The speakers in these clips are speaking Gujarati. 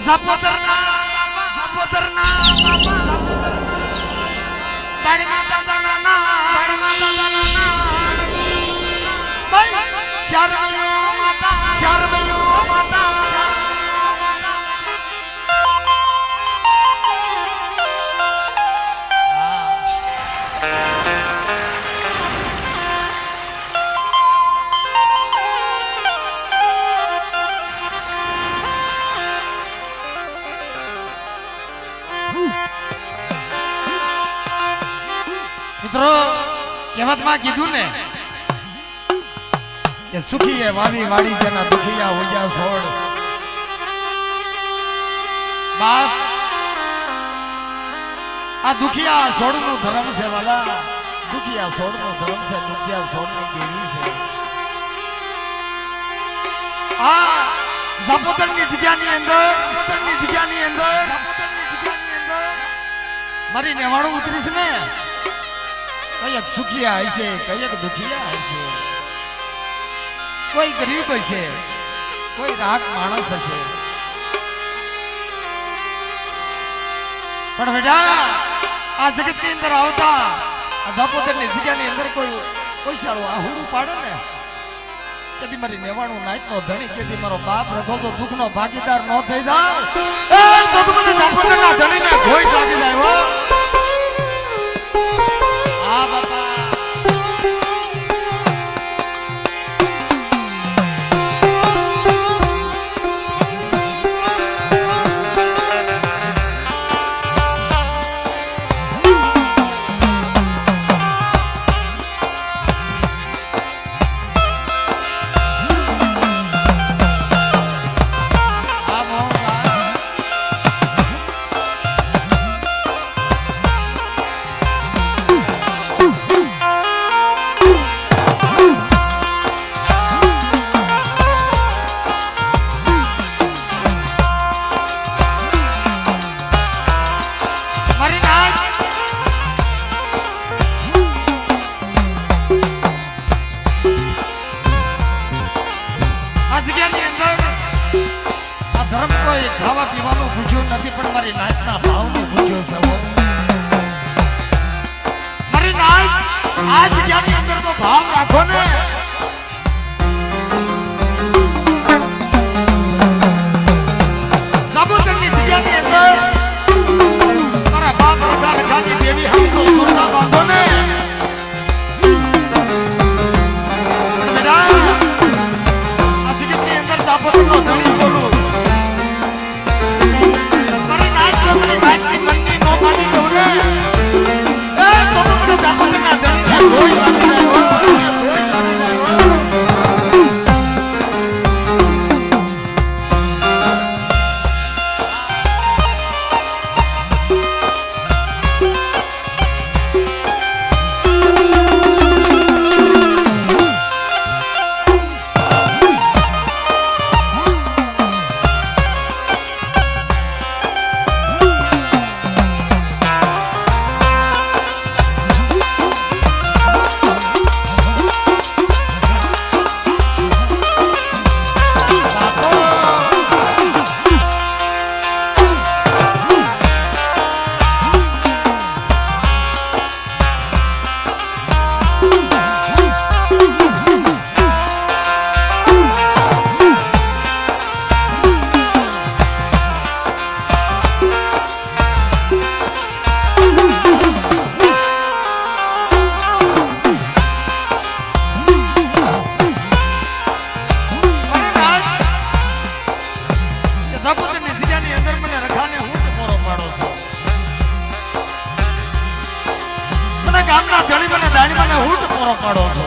Zapoternal, મિત્રો કહેવતમાં કીધું ને કે સુખી એ વાવી વાડી છે ના દુખિયા હોયા છોડ. બાપ આ દુખિયા છોડ નું ધર્મ છે વાલા, દુખિયા છોડ નું ધર્મ છે, દુખિયા છોડ ની દેવી છે. આ ઝાપોદર ની જગ્યાની અંદર મારી નેવાણું ઉતરીશ ને, કઈક સુખિયા હશે, કઈક દુખિયા હશે, કોઈ ગરીબ હશે, કોઈ રાગ માણસ હશે. પણ બેટા આ જગત ની અંદર આવતા ઝાપોદર ની જગ્યાની અંદર કોઈ શાળો આહુડું પાડે ને, કેદી મારી નેવાણું નાઈટ નો ધણી, કેદી મારો બાપ રખો તો દુઃખ નો ભાગીદાર ન થઈ જાય. એ તો મને ઝાપોદર ના ધણી ને કોઈ લાગી જાય હો. હા બાપા ખાવા પીવાનું પૂછ્યું નથી, પણ મારી નાચના ભાવનું પૂછ્યું છે. મારી નાચ આ જગ્યાની અંદર તો ભાવ રાખો ને. ઝાપોદરની જગ્યાની અંદર મારા બાપ રખાની દેવી હાથનો સુરતા બાંધો ને. આ જગતની અંદર ઝાપોદરનો ધણી બોલું. ગામના ધણી મને દાણી મને હૂટ પૂરો પાડો છો.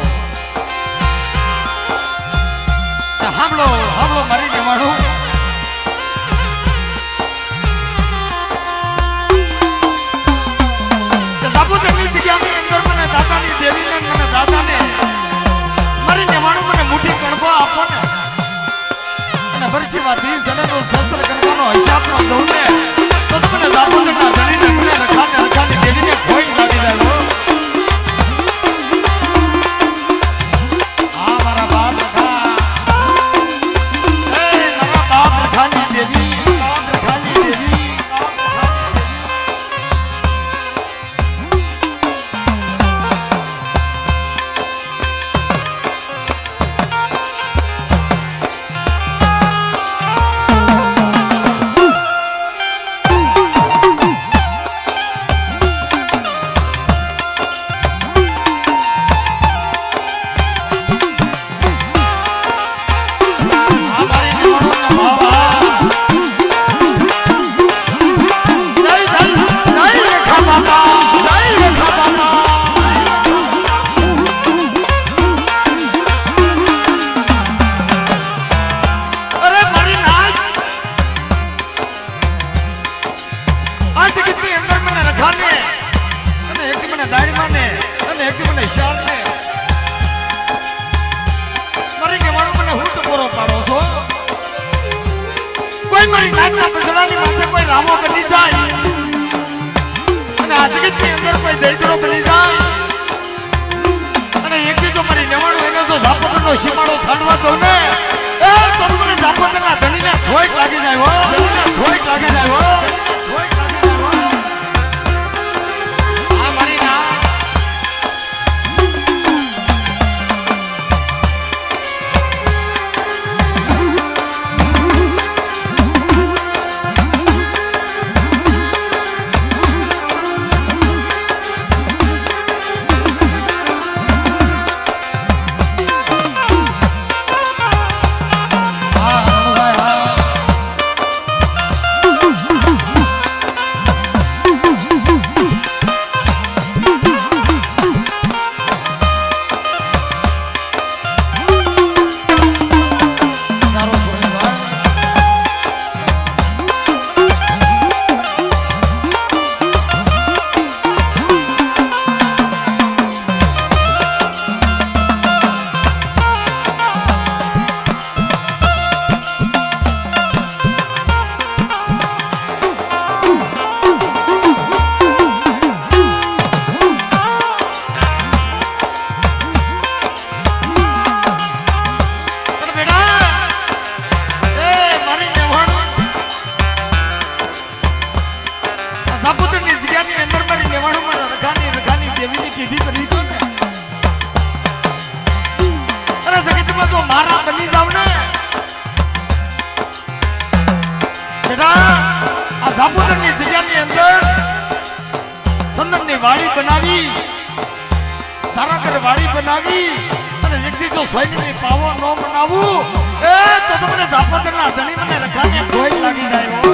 હાંભળો હાંભળો મારી નેવાણું. ઝાપોદરની જગ્યાની અંદર મને દાદાની દેવીને મને દાદાને મારી નેવાણું મને મુઠ્ઠી કણકો આપો ને, અને વર્ષીવા દી જણેનો શસ્ત્ર કણકાનો હિસાબ ન દઉં ને, તો મને ઝાપોદરના ધણીને મને રખાની દેવીને કોઈ લાગી જાય. દેવી કોઈ મારી નાચના બસડાની માથે કોઈ રામો બની જાય અને આ જગતની અંદર કોઈ દૈતરો બની જાય અને એકથી તો મારી નેવાણું એને તો ઝાપોતરનો સીમાડો છાંડવા દઉં ને એ તો મને ઝાપોતરના ધણીને ધોઈક લાગી જાય હો, ધોઈક લાગી જાય હો, ધોઈક લાગી જાય હો. આ મારી ના વાડી બનાવી ધારાકર વાડી બનાવી અને એકદી તો સૈન્યની પાવો ન બનાવું એ તો તમને ઝાપોતરના ધણી મને રખાને કોઈ લાગી જાય હો.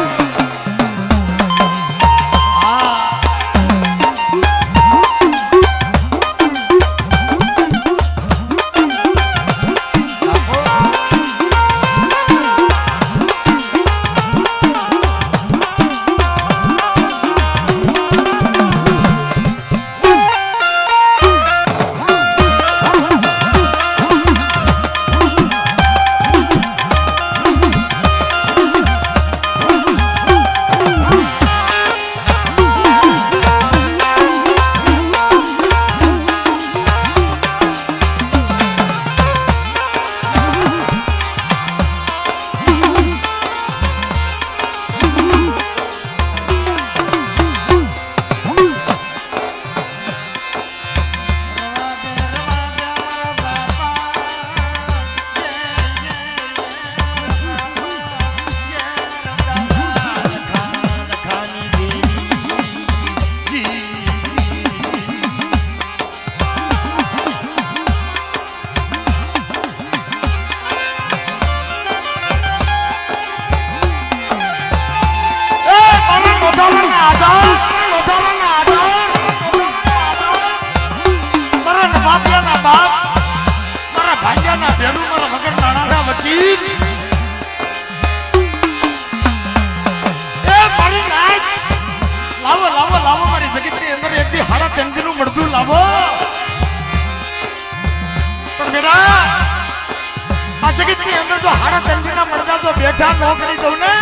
બેઠા ન કરી દઉં ને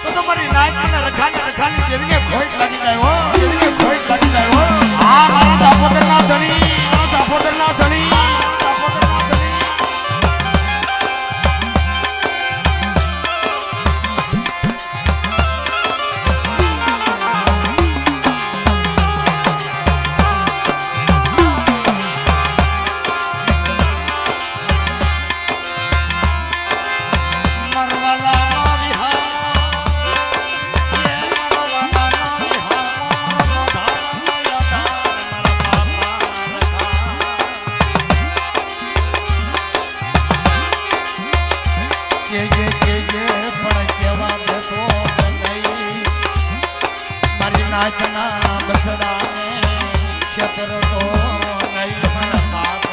તો તમારી નાચને રખાની દેવીને ખોટ લાગી જાય હો, દેવીને ખોટ લાગી જાય હો. આ મારા ઝાપોતરના ધણી, મારા ઝાપોતરના ધણી, ઝાપોતરના ધણી. નાચના બસડાને ક્ષેત્ર તો નહીં પણ બાપ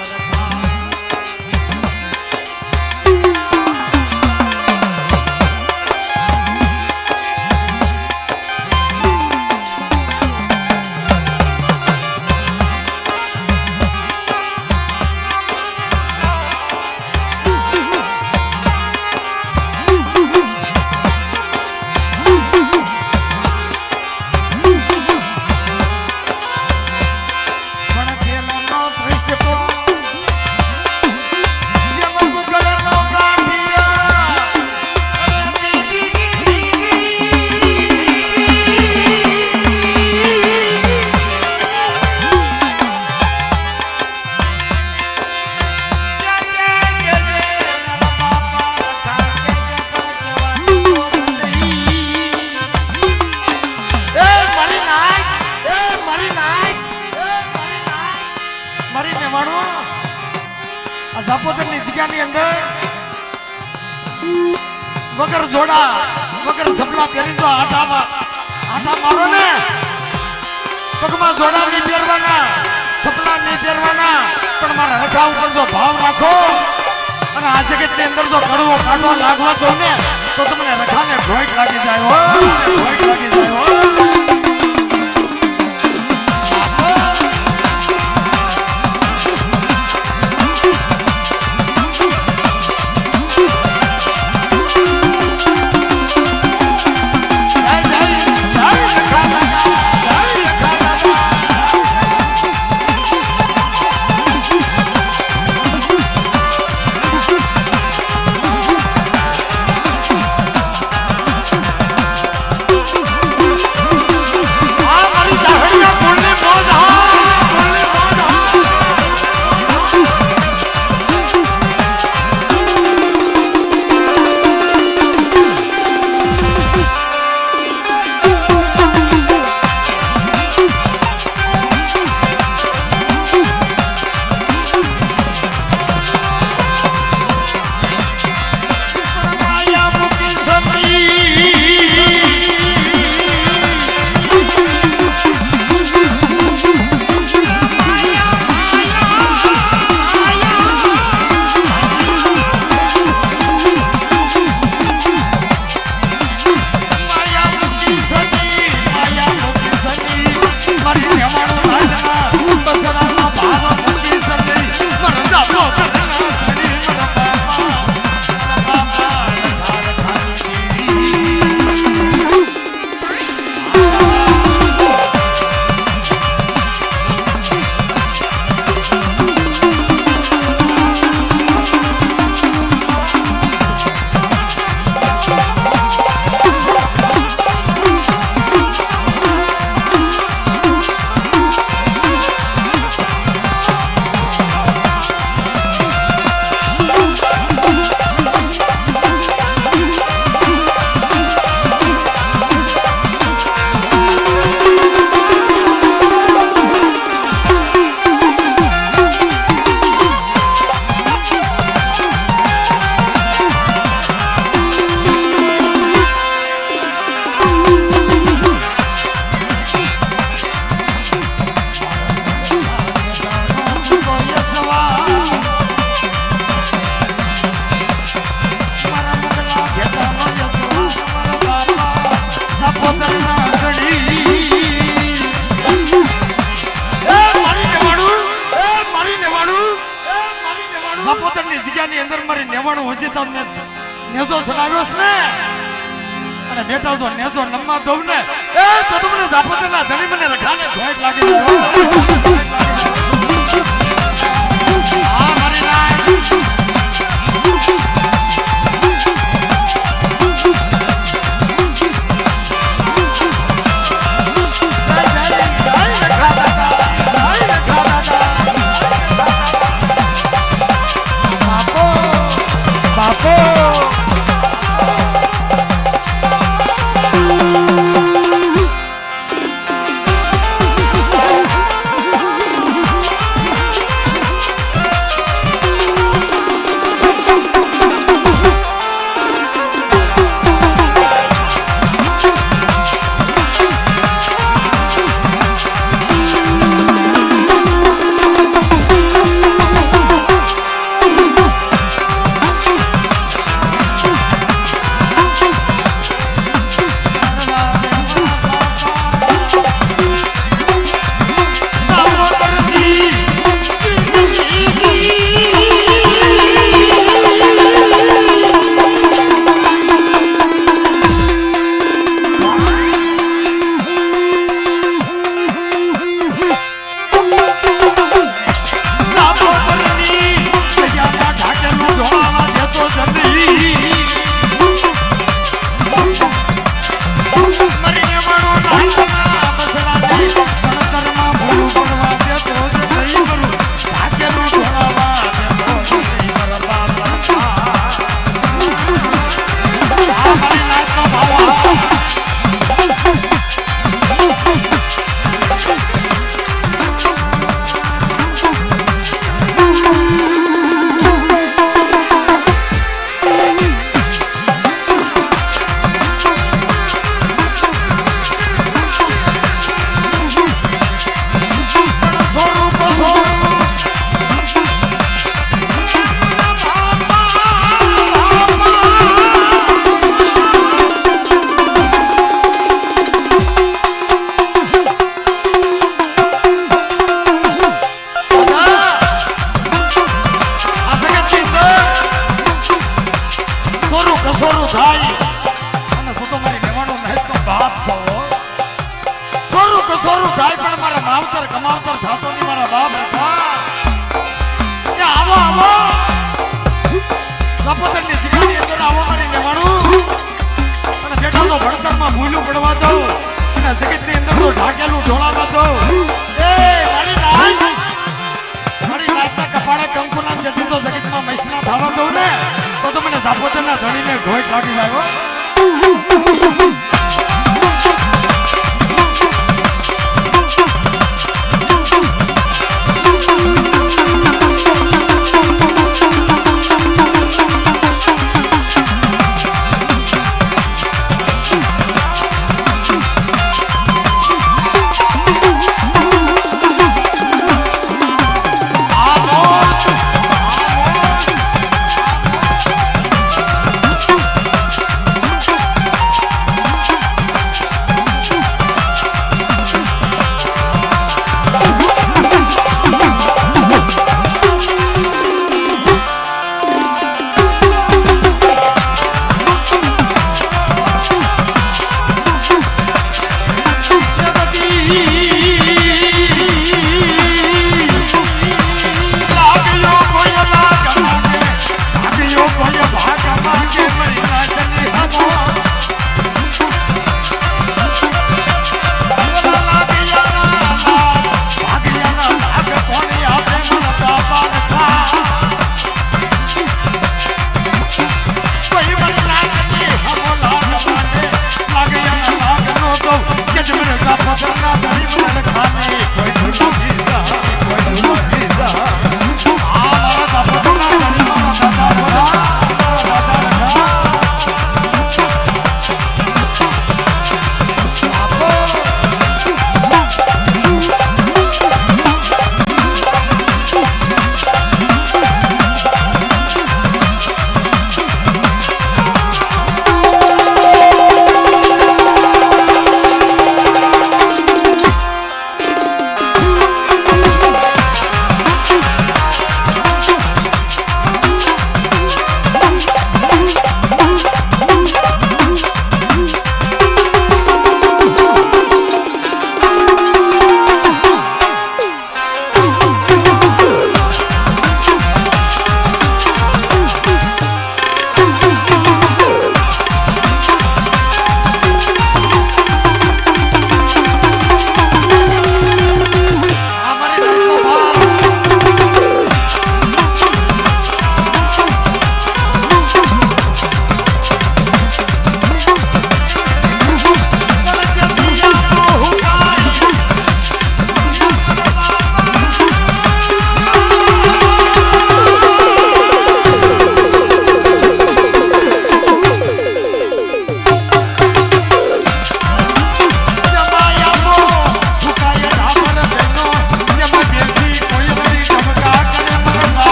વગર જોડા વગર સપલા પહેરી તો આટા મારો ને પગમાં જોડા નહીં પહેરવાના સપલા નહીં પહેરવાના પણ મારા રખા ઉપર તો ભાવ રાખો અને આ જગત ની અંદર તો કડવો કાઢવો લાગવા દો ને તો તમને રખાને ભોઈટ લાગી જાય હો ભોઈટ લાગી જાય હો નેજો ચડાવ્યો છે ને અને બેટા તો નેજો નમવા દઉં ને એ તો તમને જાપોતરના ધણી મને રખાને ભેટ લાગી આ મારી રાય કસોરું કસોરું થાય અને તું તો મારી મેવાનો નહીં તો બાપ છો સોરું કસોરું થાય પણ મારા માવતર કમાવતર થાતો નહીં મારા બાપ કે આવો આવો સપોતરની સિકાની અંદર આવો મારી મેવાનું અને બેઠા તો ભણતરમાં ભૂલું પડવા દઉં અને જગતની અંદર તો ઢાકેલું ઢોળાવા દઉં એ મારી નાચના કપાળે કંકુના જતી તો જગતમાં મૈસના થવા દઉં ને તો મને ધાપોતરના ધણીને ઘોઈ કાઢી લાવ્યો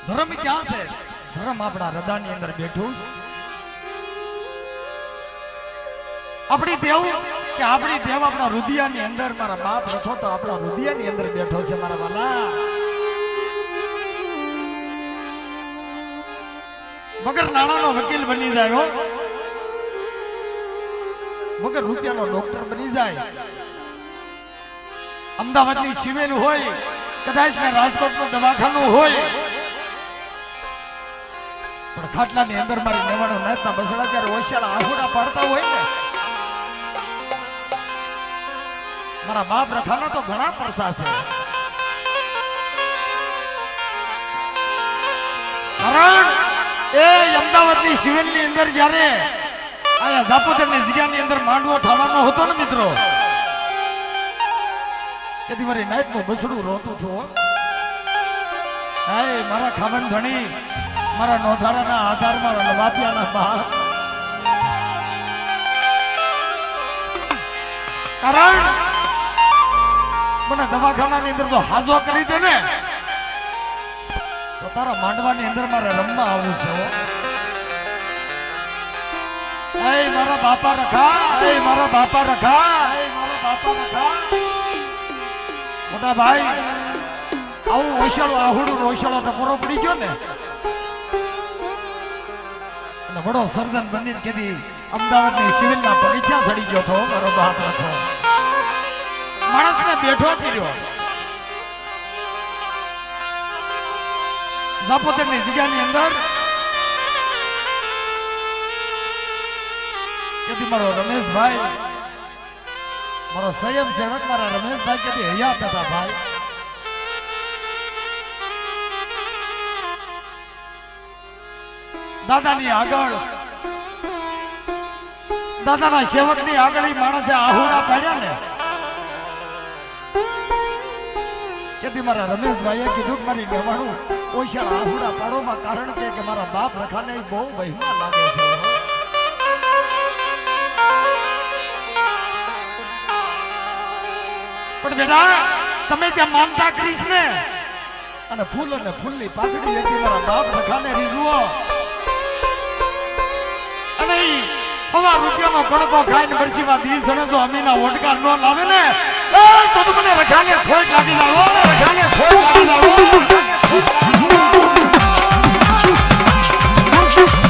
ધર્મ ક્યાં છે? ધર્મ આપણા હૃદયની અંદર બેઠું છે. આપણી દેવ કે આપણી દેવ આપણા રુધિયાની અંદર મારા બાપ રખો તો આપણા રુધિયાની અંદર બેઠો છે મારા વાલા. વગર નાણાનો વકીલ બની જાય હો, વગર રૂપિયાનો ડોક્ટર બની જાય. અમદાવાદની સિવિલ હોય, કદાચ ને રાજકોટનું દવાખાનું હોય, પણ ખાટલાની અંદર મારી નેવાણો નાતના બસડા જ્યારે ઓશિયાળા આહુડા પાડતા હોય ને, મારા બાપ રખાના તો ઘણા પરસા છે. કારણ એ અમદાવાદની સિવિલની અંદર જ્યારે આયા જાપોદરની જગ્યાની અંદર માંડવો થવાનો હતો ને મિત્રો, કેદી મારી નાઈટનું બસડું રોતું હતું. હાય મારા ખાવન ધણી, મારા નોધારાના આધાર, મારા લવાપિયાના બા. કારણ મને દવાખાનાની અંદર તો હાજો કરી દે ને તો તારા માંડવાની અંદર મારે રમવા આવું છે. એ મારા બાપા રખા, એ મારા બાપા રખા, એ મારા બાપા રખા. મોટા ભાઈ આવું ઓશિયાળો આહુડું ઓશિયાળો ટકોરો પડી ગયો ને, અને બડો સર્જન બનીને કીધી અમદાવાદની સિવિલના બગીચા ચડી ગયો હતો મારો બાપ રખો. માણસને બેઠો કર્યો. જાપોદરની જગ્યાની અંદર કેદી મારો રમેશભાઈ, મારો સંયમ સેવક મારા રમેશભાઈ કેદી હયાત હતા ભાઈ. દાદાની આગળ, દાદાના સેવકની આગળ માણસે આહુડા પાડ્યા ને, કેદી મારા રમેશભાઈએ કીધું મારી નેવાણું ઓશિયાળા આહુડા પાડોમાં કારણ કે મારા બાપ રખાને બહુ વહેમા લાગે છે. પણ બેટા તમે જે માનતા કરીશ ને, અને ફૂલ અને ફૂલની પાકડી હતી મારા બાપ રખાને રીઝવો, અને હવા રૂપિયાનો કણકો ખાઈને વર્ષીમાં દિવસ તો અમીના ઓટકા ન લાવે ને તો મને રખાને ખોટ લાગી જાવ, રખાને ખોટ લાગી જાવ.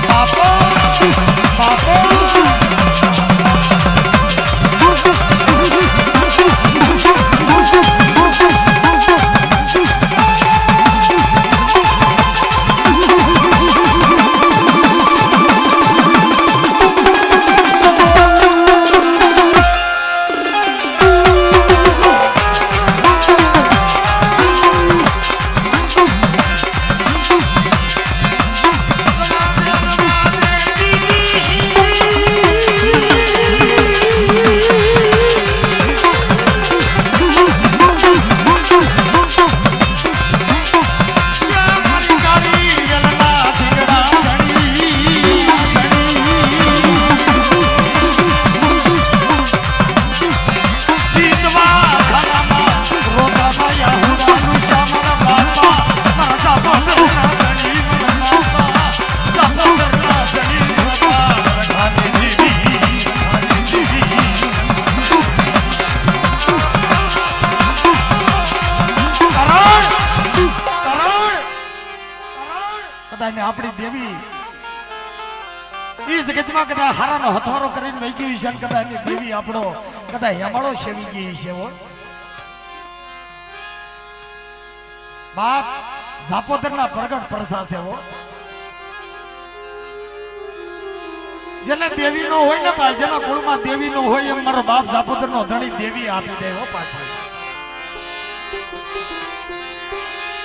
બાપો બાપો આપણી દેવી ઈ જગતમાં કદાચ હારાનો હથવારો કરીને વહી ગઈ છે, કદાચ એની દેવી આપણો કદાચ યમાળો સેવી ગઈ છે. બાપ જાપોદરના પ્રગટ પરસા છે. જેને દેવી નો હોય ને ભાઈ, જેના કુળમાં દેવી નો હોય એમ મારો બાપ જાપોદર નો ધણી દેવી આપી દે પાછા.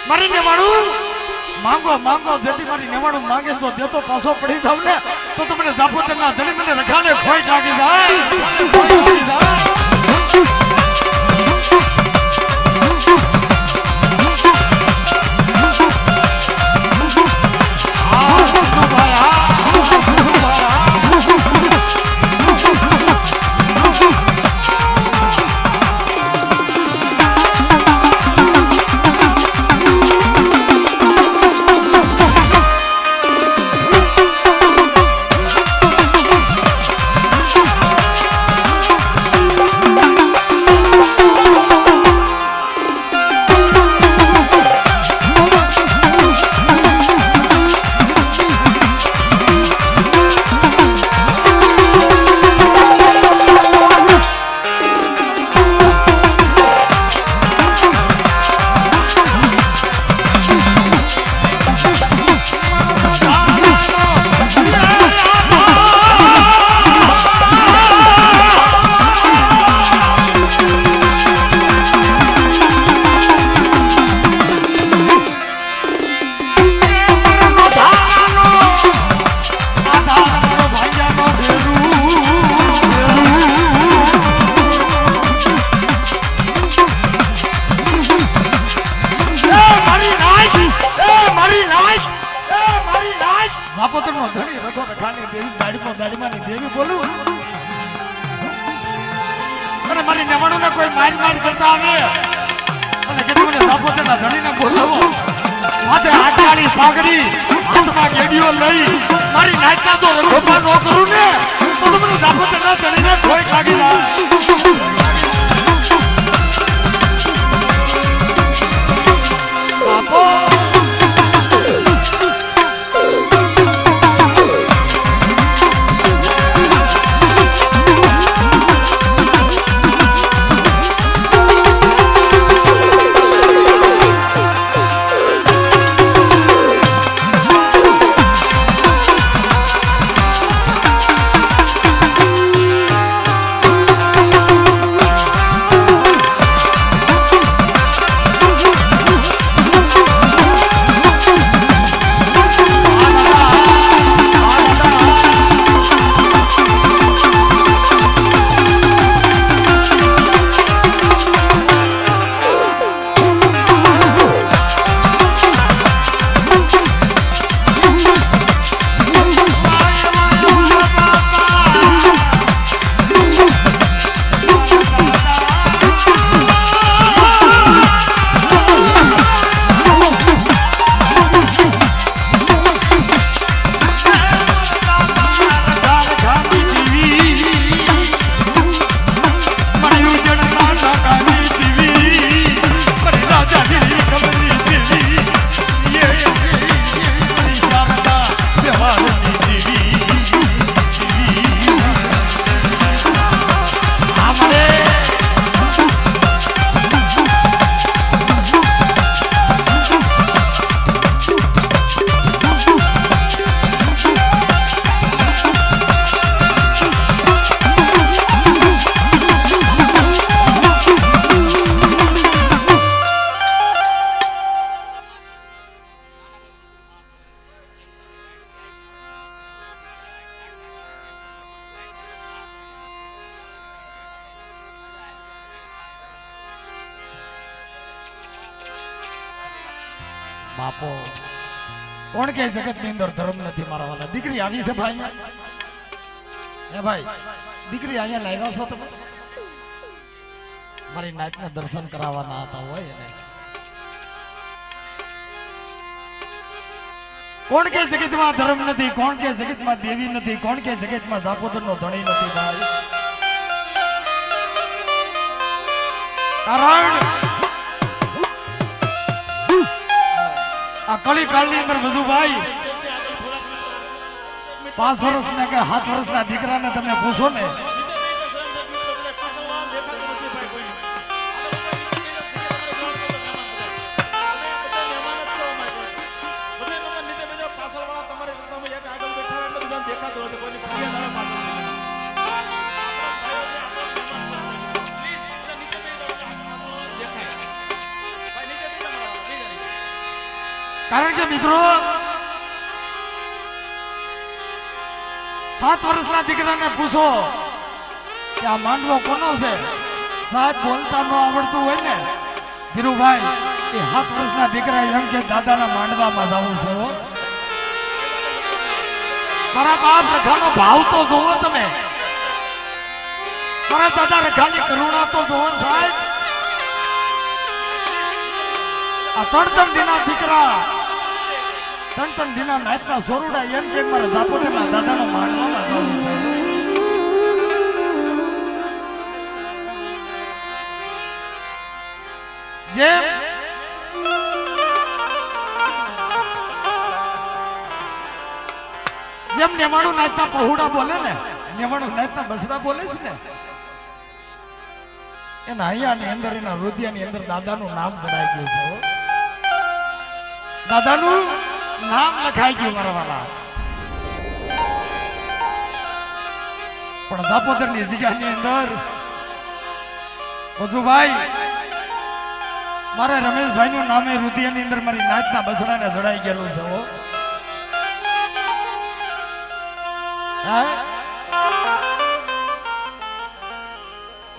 મારી નેવાણું માંગો માંગો, જેથી મારી નેવાણું માંગે તો દેતો પાછો પડી જાવ ને તો તમને જાપોદરના ધણી મને રખાને ખોઈ લાગી જાય. જાપોતર નો ધણી રખો રખાની દેવી દાડીમાંની દેવી બોલું અને મારી નવાણું ને કોઈ માર કરતા આવે અને કીધું મને જાપોતર ના ધણી ને બોલાવો માથે આટાળી પાઘડી હાથમાં ગેડીઓ લઈ મારી નાચના તો રખોપા ન કરું ને તો મને જાપોતર ના ધણી ને કોઈ કાઢી ના બાપો બાપો કોણ કે જગત ની અંદર ધર્મ નથી મારા વાલા દીકરી આવી છે ભાઈ એ ભાઈ દીકરી અહીંયા લાવ્યા છો તમે મારી નાચના દર્શન કરાવવાના હતા હોય એને કોણ કે જગતમાં ધર્મ નથી કોણ કે જગતમાં દેવી નથી કોણ કે જગતમાં જાપોદર નો ધણી નથી ભાઈ કારણ આ કળી કાળની અંદર બધું ભાઈ 5 વર્ષના કે 7 વર્ષના દીકરાને તમે પૂછો ને કારણ કે મિત્રો 7 વર્ષના દીકરાને પૂછો કે આ માંડવો કોનો છે સાહેબ બોલતા ન આવડતું હોય ને ધીરુભાઈ એ 7 વર્ષના દીકરા એમ કે દાદાના માંડવામાં જવું છે મારા બાપ રખાનો ભાવ તો જોવો તમે મારા દાદા રખાની કરુણા તો જોવો સાહેબ આ 3 દિના દીકરા 3 દિના નાચના સોરુડા એમ કે મારા જાપોતરના દાદાનો માંડવામાં જવું છે જેમ નેમાણું નાચના પહોળા બોલે ને નેમાણું નાચના બસડા બોલે છે ને એના હૈયાની અંદર એના હૃદયની અંદર દાદાનું નામ ચડાઈ ગયું છે દાદાનું નામ લખાઈ ગયું મારા વાલા પણ જાપોદરની જગ્યાની અંદર બધુભાઈ મારા રમેશભાઈ નું નામે હૃદયની અંદર મારી નાચના બસડાને ચડાઈ ગયેલું છે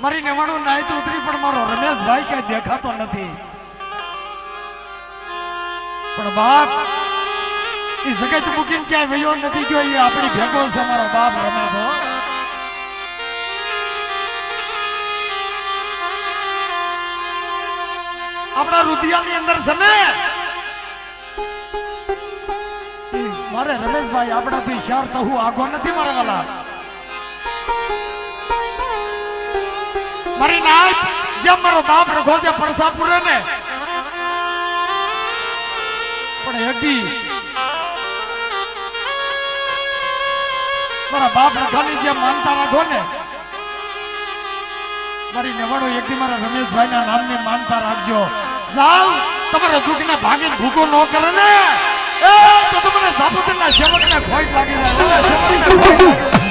મારી નેવાણું નાઈત ઉતરી પણ મારો રમેશભાઈ કઈ દેખાતો નથી પણ બાપ એ જગત મૂકીને ક્યાંય વયો નથી ગયો, એ આપણી ભેગો છે મારો બાપ રમેશ હો. આપણા રુધિયાની અંદર છે ને મારે રમેશભાઈ આપણાથી શાર થવું આગો નથી મારા વાલા. મારી નાચ જેમ મારો બાપ રખો છે પરસાપુરે ને, પણ એકદી મારા બાપ રખાની જેમ માનતા રાખો ને, મારી નેવાડો એકદી મારા રમેશભાઈ ના નામની માનતા રાખજો. જાવ તમારા દુઃખને ભાગીને ભૂકો ન કરે ને, એ તો તમને સાપુતરના સેવકને ખોટ લાગી જાય. સેવકને ખોટ લાગી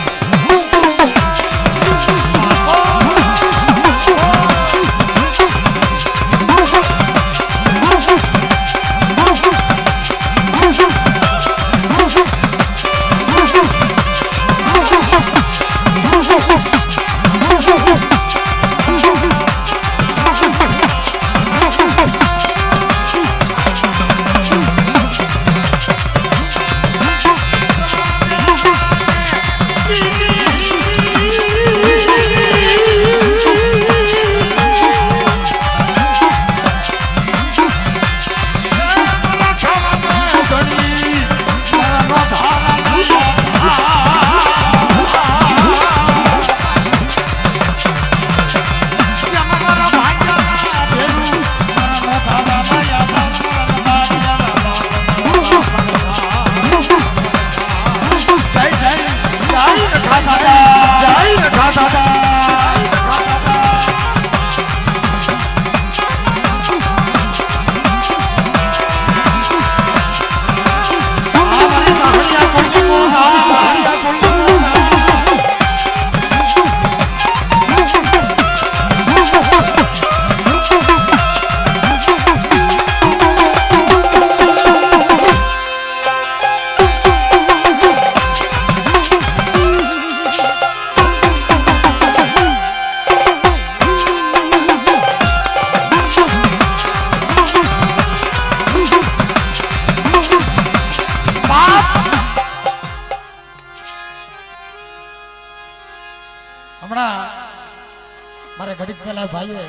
મારે ઘડીક પહેલા ભાઈએ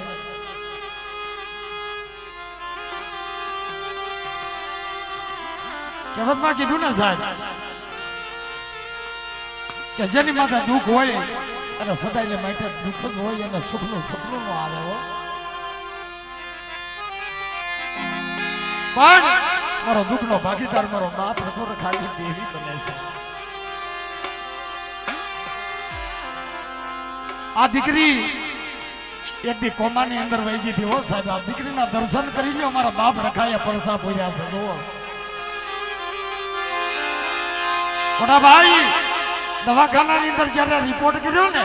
કહેવતમાં કીધું ને સાહેબ કે જેની માથે દુઃખ હોય અને સદાયને માટે દુઃખ જ હોય અને સુખનું સપનું આવે હો. પણ મારો દુઃખનો ભાગીદાર મારો બાપ રખો ખાલી દેવી બને છે. આ દીકરી એક દી કોમાની અંદર વહી ગઈ હતી હો સાહેબ. આ દીકરીના દર્શન કરી લ્યો, મારા બાપ રખાયા પરસા પોર્યા છે. જુઓ મોટા ભાઈ દવાખાનાની અંદર જયારે રિપોર્ટ કર્યો ને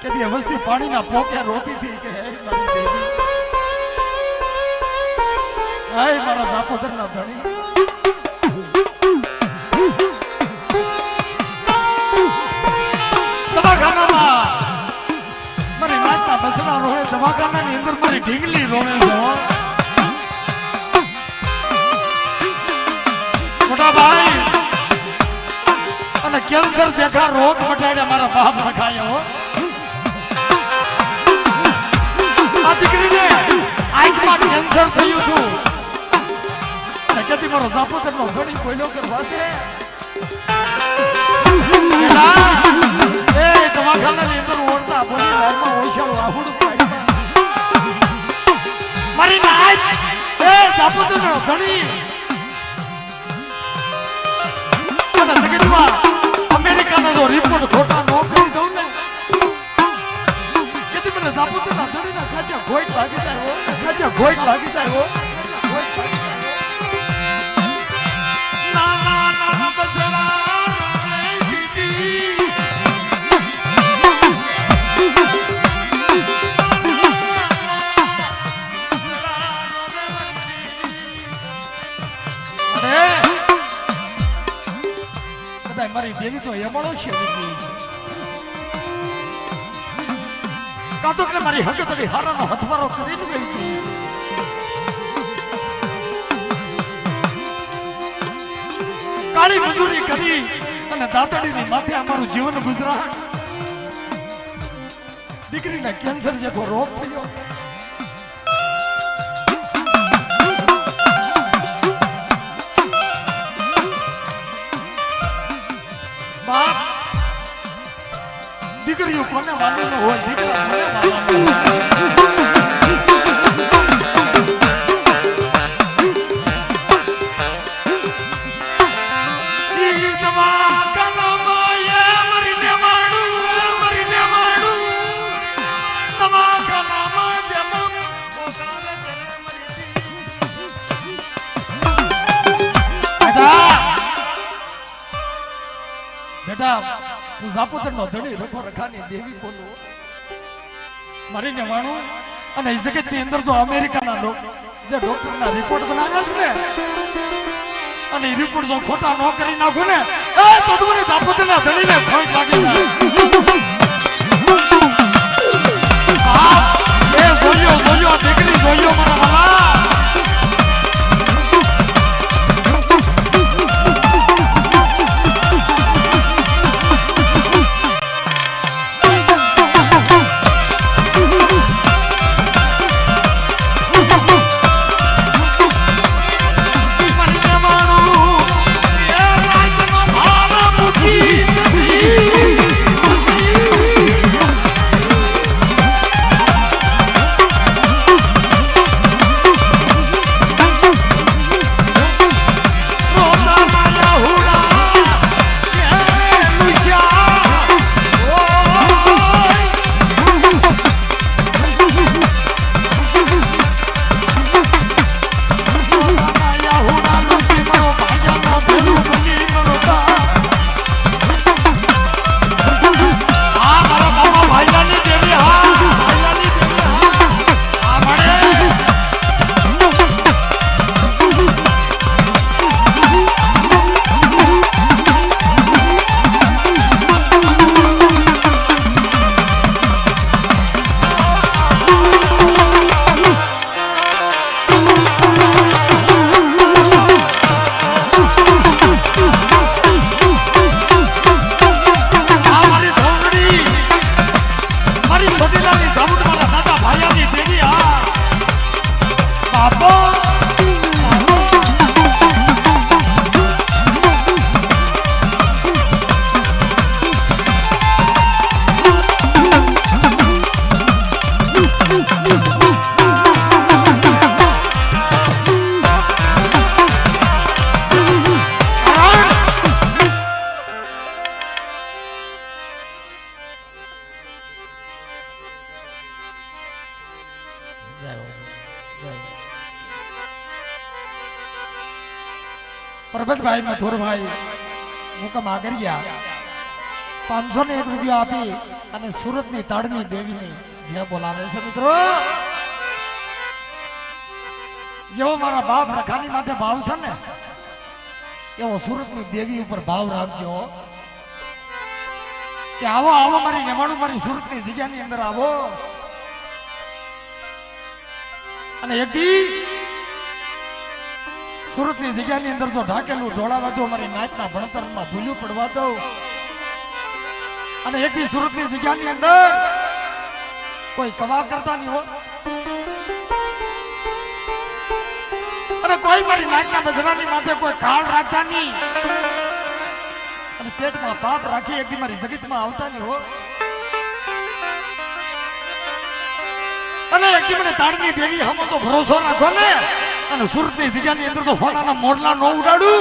કે તે અવસ્થી પાણીના પોકે રોતી હતી કે હે મારી દેવી, હે મારા દાપોદરના ધણી, દવાખાનામાં મારી નાચના બસડા રોહે, દવાખાનાની અંદર મારી ઢીંગલી રોવે છે. મોટા ભાઈ અને કેન્સર જેખા રોગ મટાડ્યા મારા બાપ રખાયો. આ દીકરીને આંખમાં કેન્સર થયું હતું અને કદી મારો દાપોદરનો ધણી કોઈલો કરવા દે દવાખાનાની અંદર ઓળતા બોલી લહેરમાં ઓછાળું આહુડું મારી નાચ એ દાપોદરનો ધણી અમેરિકાનો જો રિપોર્ટ ખોટા નો કરી દઉં ને કે મને દાપોદરના ધણીના ખાચા ગોઈટ લાગી જાય હો, ખાચા ગોઈટ લાગી જાય હો. ના ના ના બસડા રે જીજી મારી દેવી તો એમણો છે કાતો કે મારી હકતડી હારાનો હથવારો કરીને ગઈ છે. કાળી મજૂરી કરી અને દાતડીની માથે અમારું જીવન ગુજરાત. દીકરીને કેન્સર જેવો રોગ થયો. બાપ દીકરીઓ કોને વાલી ન હોય, દીકરા કોને વાલા ન હોય. બેટા હું જાપુતર નો ધણી રખો રખાની દેવી બોલું. મારી ને માણું અને એ જગત ની અંદર જો અમેરિકાના જે ડોક્ટરના રિપોર્ટ બનાવ્યા છે ને અને એ રિપોર્ટ જો ખોટા ન કરી નાખું ને તો તમને જાપુતર ના ધણી ને ખોટ લાગી જાય. એ જોયો દીકરી જોયો મારા વાલા. પરબતભાઈ મથુરભાઈ મુકમ આગળ ગયા 501 રૂપિયા આપી અને સુરતની તાડની દેવીને જે બોલાવે છે મિત્રો. જેવો મારા બાપ રખાની માથે ભાવ છે ને એવો સુરતની દેવી ઉપર ભાવ રાખજો કે આવો આવો મારી નેમાણું મારી સુરતની જગ્યાની અંદર આવો. અને એક દી સુરતની જગ્યાની અંદર તો ઢાકેલું ઢોળાવા દો, મારી નાચના ભણતરમાં ભૂલ્યું પડવા દો. અને એક દી સુરતની જગ્યાની અંદર કોઈ કવા કરતા નહીં હો, અને કોઈ મારી નાચના બજરાની માથે કોઈ કાળ રાખતા નહીં, અને પેટમાં પાપ રાખી એક દી મારી જગતમાં આવતા નહીં હો. અને એક દી મને તાડની દેવી હમો તો ભરોસો રાખો ને, અને સુરતની જગ્યાની અંદર તો હોનાના મોરલા નો ઉડાડું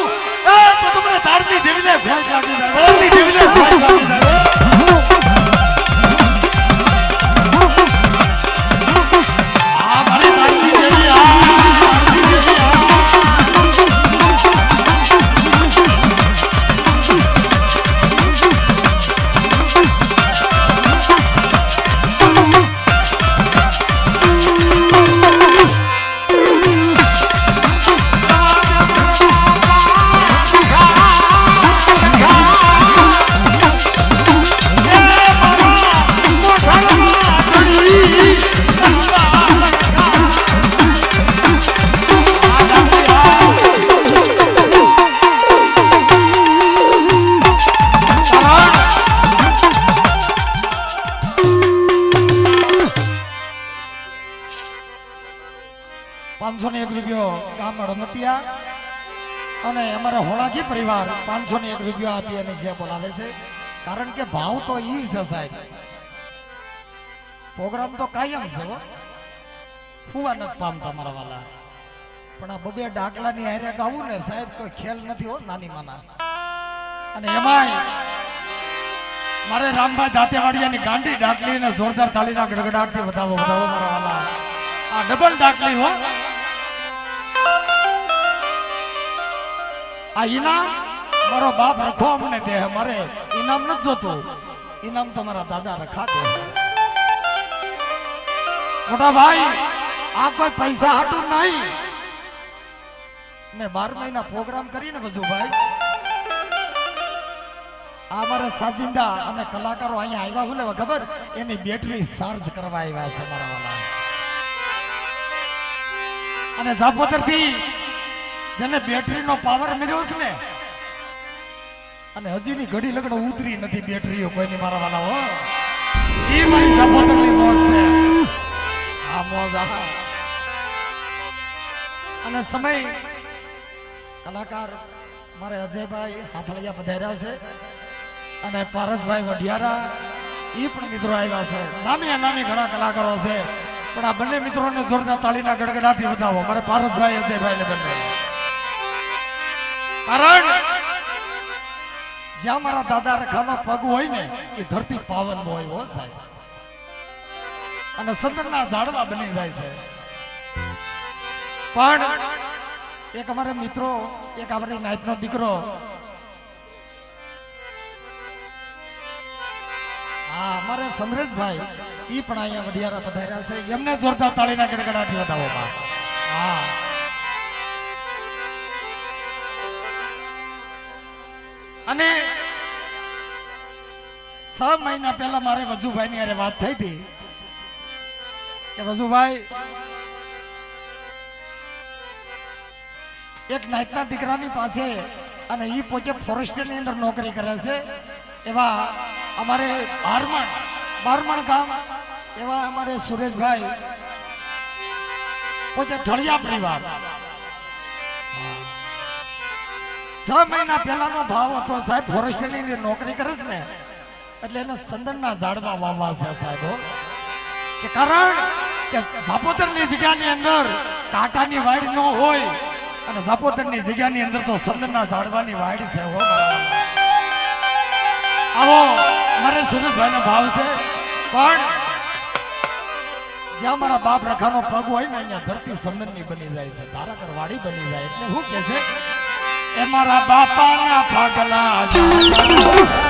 તો તમને તાડની દેવીને ભેંસ લાગી જાય, તાડની દેવીને ભેંસ લાગી જાય. આ મારી તાડની દેવી, આ તાડની દેવી, 501 રૂપિયો ગામ રમતિયા અને અમારા હોળાજી પરિવાર 501 રૂપિયા આપી અને જે બોલાવે છે કારણ કે ભાવ તો ઈ છે સાહેબ પ્રોગ્રામ તો કાયમ છે હો ફુવા નથી પામતા મારા વાલા પણ આ બબે ડાકલાની હારે ગાવું ને સાહેબ કોઈ ખેલ નથી હો નાની માના અને એમાંય મારે રામભાઈ દાંતેવાડિયાની ગાંડી ડાકલી ને જોરદાર તાળીના ગડગડાટથી વધાવો મારા વાલા આ ડબલ ડાકલી હો આ ઇનામ મારો બાપ રખો અમને દે મારે ઇનામ નથી જોતું ઇનામ તો મારા દાદા રખા દે મોટા ભાઈ આ કોઈ પૈસા હાટું નહીં મેં 12 મહિના પ્રોગ્રામ કરીને બધું ભાઈ આ મારા સાજિંદા અને કલાકારો અહીંયા આવ્યા હું લેવા ખબર એની બેટરી ચાર્જ કરવા આવ્યા છે મારા વાલા અને જાપોદર થી જેને બેટરીનો પાવર મળ્યો છે ને અને હજીની ઘડી લગડો ઉતરી નથી બેટરીઓ કોઈની મારા વાલા હો ઈ મારી જાપોદરની મોજ છે આ મોજ અને સમય કલાકાર મારે અજયભાઈ હાથળિયા પધાર્યા છે અને પારસભાઈ વઢિયારા એ પણ મિત્રો આવ્યા છે નામી ઘણા કલાકારો છે પણ આ બંને મિત્રોને જોરદાર તાળીના ગડગડાટથી વધાવો મારે પારસભાઈ અજયભાઈ ને બંને કારણ જ્યાં મારા દાદા રખાનો પગ હોય ને એ ધરતી પાવન હોય હો સાહેબ અને સંતના ઝાડવા બની જાય છે પણ એક અમારા મિત્રો એક આપણી નાયતનો દીકરો હા અમારે સમરેશભાઈ ઈ પણ અહીંયા વઢિયારા પધાર્યા છે એમને જોરદાર તાળીના ગડગડાટથી વધાવો હા અને 6 મહિના પહેલા મારે વજુભાઈ ની વાત થઈ હતી કે વજુભાઈ એક નાયતના દીકરાની પાસે અને ઈ પોતે ફોરેસ્ટની અંદર નોકરી કરે છે એવા અમારે બારમણ ગામ એવા અમારે સુરેશભાઈ પોતે ઢળિયા પરિવાર 6 મહિના પહેલાનો ભાવ હતો સાહેબ ફોરેસ્ટની અંદર નોકરી કરે છે ને એટલે એને સંદનના ઝાડવા વાવવા છે સાહેબ કે કારણ કે જાપોદરની જગ્યાની અંદર કાંટાની વાડ ન હોય અને જાપોદરની જગ્યાની અંદર તો સંદનના ઝાડવાની વાડ છે હો આવો મારે સુરેશભાઈનો ભાવ છે પણ જ્યાં મારા બાપ રખાનો પગ હોય ને અહીંયા ધરતી સંદનની બની જાય છે ધારાકર વાડી બની જાય એટલે શું કે છે એ મારા બાપાના પગલા